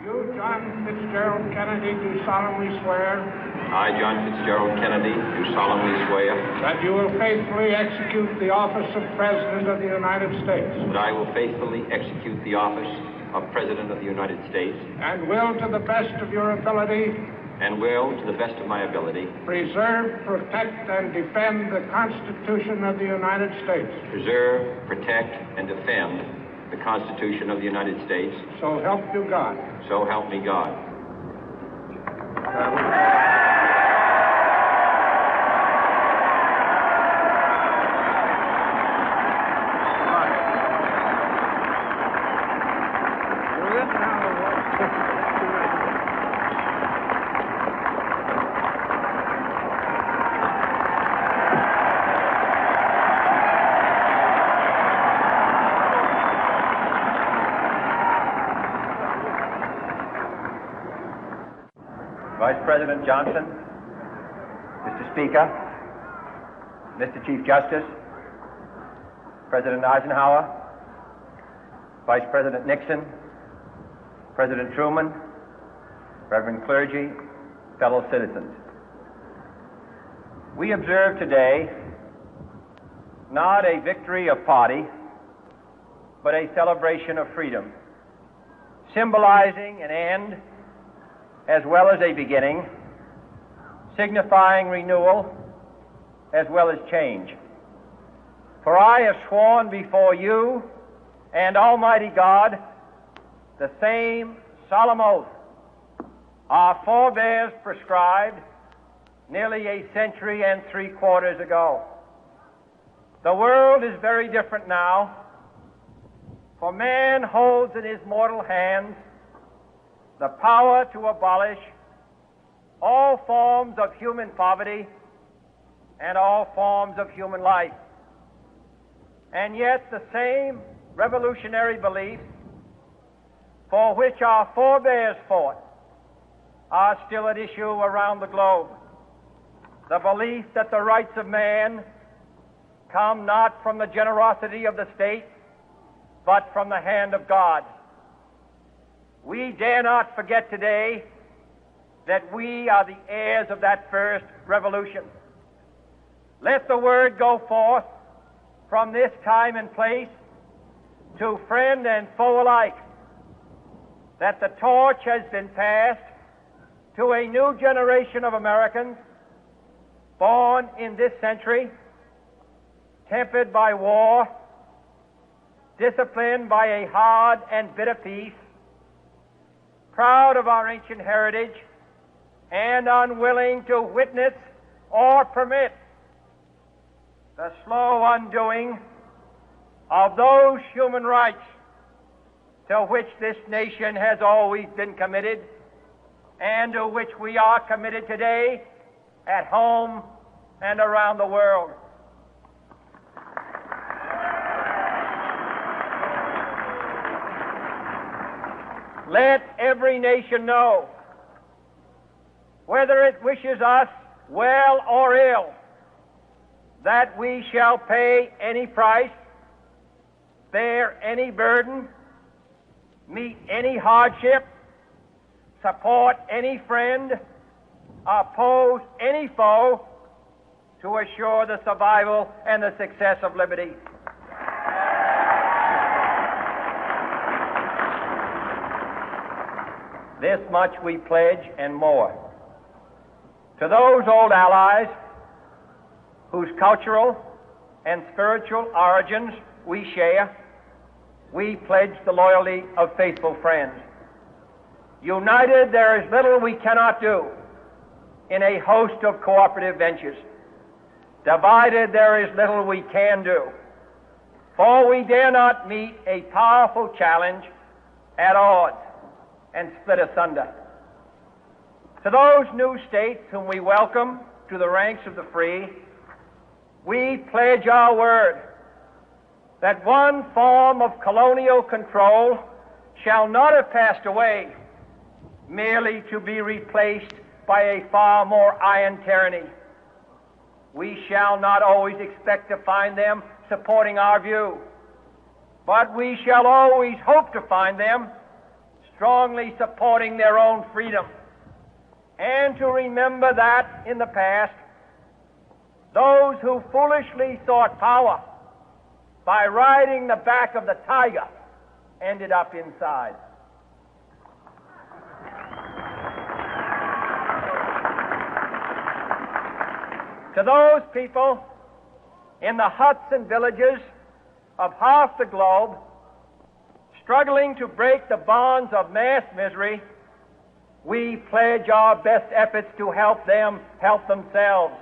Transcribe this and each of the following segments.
You, John Fitzgerald Kennedy, do solemnly swear. I, John Fitzgerald Kennedy, do solemnly swear. That you will faithfully execute the office of President of the United States. That I will faithfully execute the office of President of the United States. And will, to the best of your ability. And will, to the best of my ability. Preserve, protect, and defend the Constitution of the United States. Preserve, protect, and defend the Constitution of the United States. So help you God. So help me God. Vice President Johnson, Mr. Speaker, Mr. Chief Justice, President Eisenhower, Vice President Nixon, President Truman, Reverend clergy, fellow citizens. We observe today not a victory of party, but a celebration of freedom, symbolizing an end as well as a beginning, signifying renewal as well as change. For I have sworn before you and Almighty God the same solemn oath our forebears prescribed nearly a century and 3/4 ago. The world is very different now, for man holds in his mortal hands the power to abolish all forms of human poverty and all forms of human life. And yet the same revolutionary beliefs for which our forebears fought are still at issue around the globe. The belief that the rights of man come not from the generosity of the state, but from the hand of God. We dare not forget today that we are the heirs of that first revolution. Let the word go forth from this time and place to friend and foe alike that the torch has been passed to a new generation of Americans born in this century, tempered by war, disciplined by a hard and bitter peace, proud of our ancient heritage, and unwilling to witness or permit the slow undoing of those human rights to which this nation has always been committed and to which we are committed today at home and around the world. Let every nation know, whether it wishes us well or ill, that we shall pay any price, bear any burden, meet any hardship, support any friend, oppose any foe to assure the survival and the success of liberty. This much we pledge and more. To those old allies whose cultural and spiritual origins we share, we pledge the loyalty of faithful friends. United, there is little we cannot do in a host of cooperative ventures. Divided, there is little we can do, for we dare not meet a powerful challenge at odds and split asunder. To those new states whom we welcome to the ranks of the free, we pledge our word that one form of colonial control shall not have passed away merely to be replaced by a far more iron tyranny. We shall not always expect to find them supporting our view, but we shall always hope to find them strongly supporting their own freedom, and to remember that in the past, those who foolishly sought power by riding the back of the tiger ended up inside. To those people in the huts and villages of half the globe struggling to break the bonds of mass misery, we pledge our best efforts to help them help themselves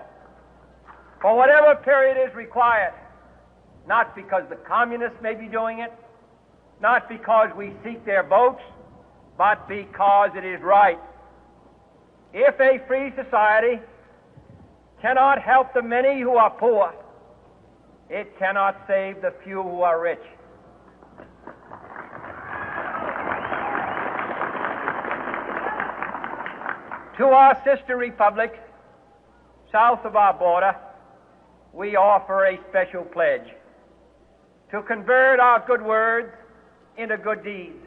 for whatever period is required, not because the communists may be doing it, not because we seek their votes, but because it is right. If a free society cannot help the many who are poor, it cannot save the few who are rich. To our sister republics south of our border, we offer a special pledge to convert our good words into good deeds,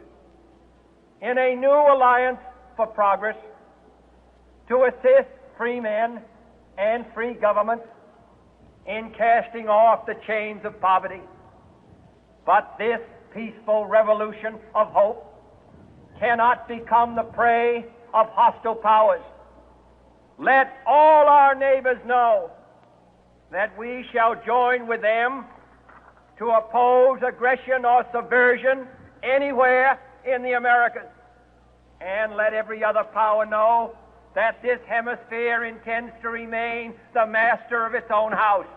in a new alliance for progress, to assist free men and free governments in casting off the chains of poverty. But this peaceful revolution of hope cannot become the prey of hostile powers. Let all our neighbors know that we shall join with them to oppose aggression or subversion anywhere in the Americas. And let every other power know that this hemisphere intends to remain the master of its own house.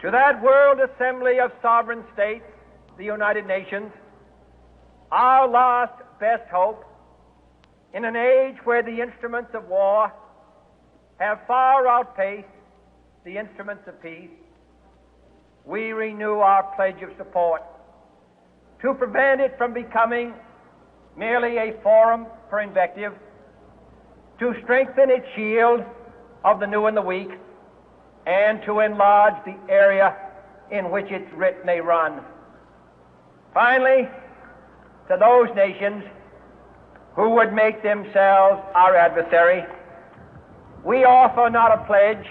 To that World Assembly of Sovereign States, the United Nations, our last best hope, in an age where the instruments of war have far outpaced the instruments of peace, we renew our pledge of support to prevent it from becoming merely a forum for invective, to strengthen its shield of the new and the weak, and to enlarge the area in which its writ may run. Finally, to those nations who would make themselves our adversary, we offer not a pledge,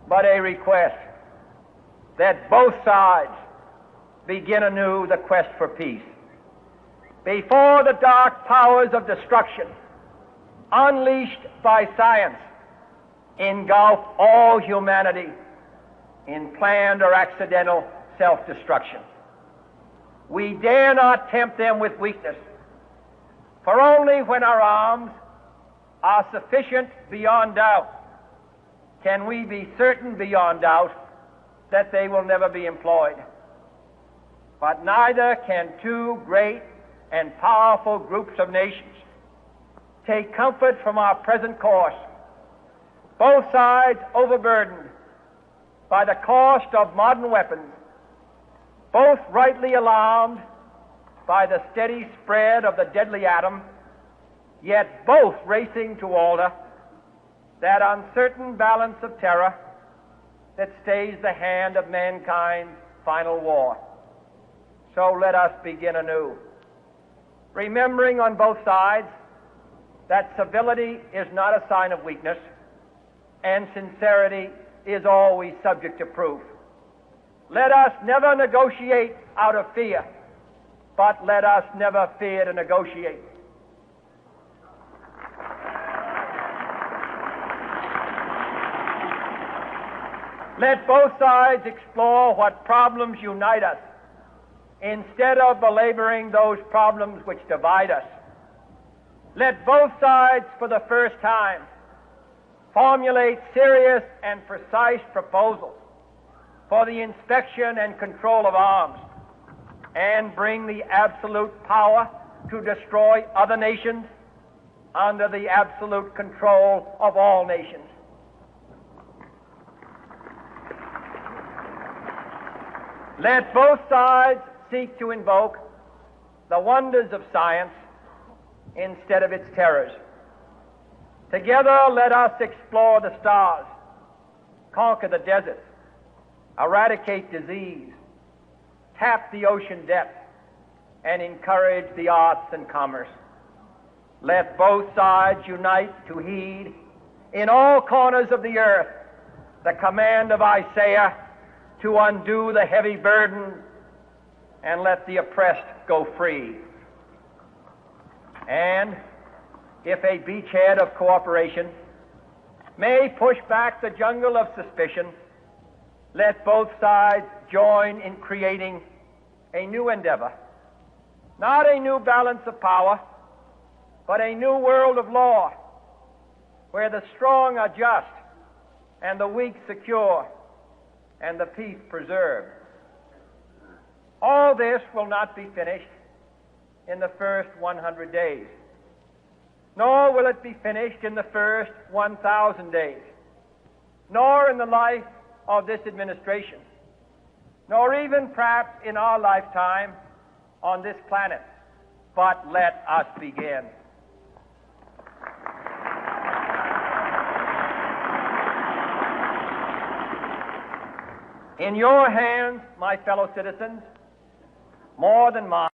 but a request that both sides begin anew the quest for peace. Before the dark powers of destruction, unleashed by science, engulf all humanity in planned or accidental self-destruction, we dare not tempt them with weakness, for only when our arms are sufficient beyond doubt can we be certain beyond doubt that they will never be employed. But neither can two great and powerful groups of nations take comfort from our present course, both sides overburdened by the cost of modern weapons, both rightly alarmed by the steady spread of the deadly atom, yet both racing to alter that uncertain balance of terror that stays the hand of mankind's final war. So let us begin anew, remembering on both sides that civility is not a sign of weakness, and sincerity is always subject to proof. Let us never negotiate out of fear, but let us never fear to negotiate. Let both sides explore what problems unite us, instead of belaboring those problems which divide us. Let both sides, for the first time, formulate serious and precise proposals for the inspection and control of arms, and bring the absolute power to destroy other nations under the absolute control of all nations. Let both sides seek to invoke the wonders of science instead of its terrors. Together, let us explore the stars, conquer the deserts, eradicate disease, tap the ocean depth, and encourage the arts and commerce. Let both sides unite to heed in all corners of the earth the command of Isaiah to undo the heavy burden and let the oppressed go free. And if a beachhead of cooperation may push back the jungle of suspicion, let both sides join in creating a new endeavor, not a new balance of power, but a new world of law, where the strong are just and the weak secure and the peace preserved. All this will not be finished in the first 100 days, nor will it be finished in the first 1,000 days, nor in the life of this administration, nor even perhaps in our lifetime on this planet. But let us begin. In your hands, my fellow citizens, more than mine,